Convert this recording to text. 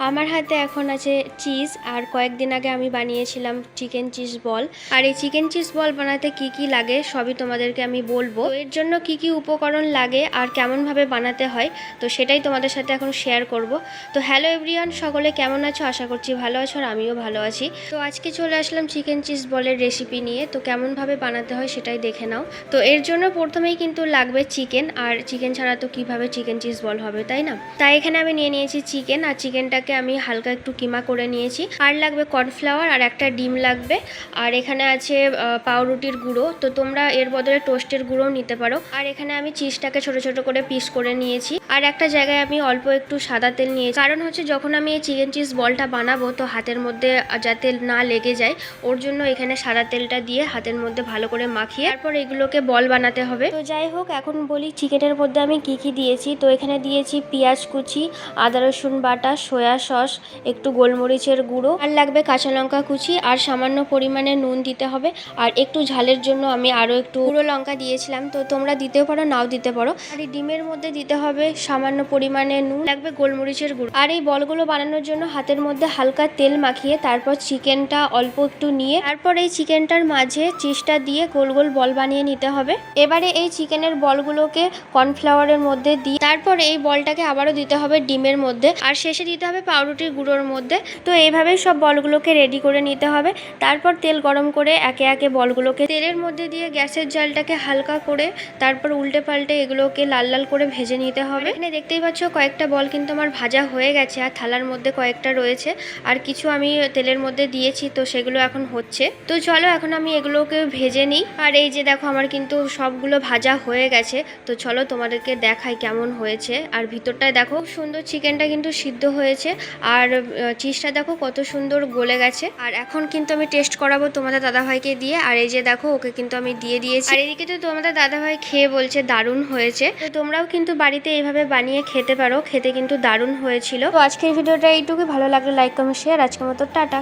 আমার হাতে এখন আছে চিজ, আর কয়েকদিন আগে আমি বানিয়েছিলাম চিকেন চিজ বল। আর এই চিকেন চিজ বল বানাতে কি কি লাগে সবই তোমাদেরকে আমি বলবো। এর জন্য কি কি উপকরণ লাগে আর কেমনভাবে বানাতে হয় তো সেটাই তোমাদের সাথে এখন শেয়ার করব। তো হ্যালো এভরিওয়ান, সকলে কেমন আছো? আশা করছি ভালো আছো, আর আমিও ভালো আছি। তো আজকে চলে আসলাম চিকেন চিজ বলের রেসিপি নিয়ে। তো কেমনভাবে বানাতে হয় সেটাই দেখে নাও। তো এর জন্য প্রথমেই কিন্তু লাগবে চিকেন, আর চিকেন ছাড়া তো কিভাবে চিকেন চিজ বল হবে, তাই না? তাই এখানে আমি নিয়ে নিয়েছি চিকেন, আর চিকেনটাকে আমি হালকা একটু কিমা করে নিয়েছি। আর লাগবে কর্নফ্লাওয়ার, আর একটা ডিম লাগবে। আর এখানে আছে পাউরুটির গুঁড়ো, তো তোমরা এর বদলে টোস্টের গুঁড়োও নিতে পারো। আর এখানে আমি চিজটাকে ছোট ছোট করে পিস করে নিয়েছি। আর একটা জায়গায় আমি অল্প একটু সাদা তেল নিয়েছি, কারণ হচ্ছে যখন আমি এই চিকেন চিজ বলটা বানাবো তো হাতের মধ্যে যাতে না লেগে যায়, ওর জন্য এখানে সাদা তেলটা দিয়ে হাতের মধ্যে ভালো করে মাখিয়ে তারপর এগুলোকে বল বানাতে হবে। তো যাই হোক, এখন বলি চিকেনের মধ্যে আমি কি কি দিয়েছি। তো এখানে দিয়েছি পেঁয়াজ কুচি, আদা রসুন বাটা, সয়া সস, একটু গোলমরিচের গুঁড়ো, আর লাগবে কাঁচা লঙ্কা কুচি, আর সামান্য পরিমাণে নুন দিতে হবে। আর একটু ঝালের জন্য আমি আরও একটু গুঁড়ো লঙ্কা দিয়েছিলাম, তো তোমরা দিতেও পারো নাও দিতে পারো। আর এই ডিমের মধ্যে দিতে হবে সামান্য পরিমাণে নুন, লাগবে গোলমরিচের গুঁড়ো। আর এই বলগুলো বানানোর জন্য হাতের মধ্যে হালকা তেল মাখিয়ে তারপর চিকেনটা অল্প একটু নিয়ে তারপর এই চিকেনটার মাঝে চিজটা দিয়ে গোল গোল বল বানিয়ে নিতে হবে। এবারে এই চিকেনের বলগুলোকে কর্নফ্লাওয়ারের মধ্যে দিয়ে তারপর এই বলটাকে আবারও দিতে হবে ডিমের মধ্যে, আর শেষে দিতে হবে পাউরুটির গুঁড়োর মধ্যে। তো এইভাবেই সব বলগুলোকে রেডি করে নিতে হবে। তারপর তেল গরম করে একে একে বলগুলোকে তেলের মধ্যে দিয়ে গ্যাসের জালটাকে হালকা করে তারপর উল্টে পাল্টে এগুলোকে লাল লাল করে ভেজে নিতে হবে। এখানে দেখতেই পাচ্ছ কয়েকটা বল কিন্তু আমার ভাজা হয়ে গেছে, আর থালার মধ্যে কয়েকটা রয়েছে, আর কিছু আমি তেলের মধ্যে দিয়েছি, তো সেগুলো এখন হচ্ছে। তো চলো এখন আমি এগুলোকে ভেজে নিই। আর এই যে দেখো আমার কিন্তু সবগুলো ভাজা হয়ে গেছে। তো চলো তোমাদেরকে দেখাই কেমন হয়েছে। আর ভিতরটায় দেখো সুন্দর চিকেনটা কিন্তু সিদ্ধ হয়েছে, আর চিজটা দেখো কত সুন্দর গলে গেছে। আর এখন কিন্তু আমি টেস্ট করাবো তোমাদের দাদাভাইকে দিয়ে। আর এই যে দেখো ওকে কিন্তু আমি দিয়ে দিয়েছি। আর এদিকে তো তোমাদের দাদাভাই খেয়ে বলছে দারুণ হয়েছে। তো তোমরাও কিন্তু বাড়িতে এইভাবে বানিয়ে খেতে পারো, খেতে কিন্তু দারুণ হয়েছিল। তো আজকের ভিডিওটা এইটুকুই। ভালো লাগলে লাইক কমেন্ট শেয়ার। আজকের মতো টাটা।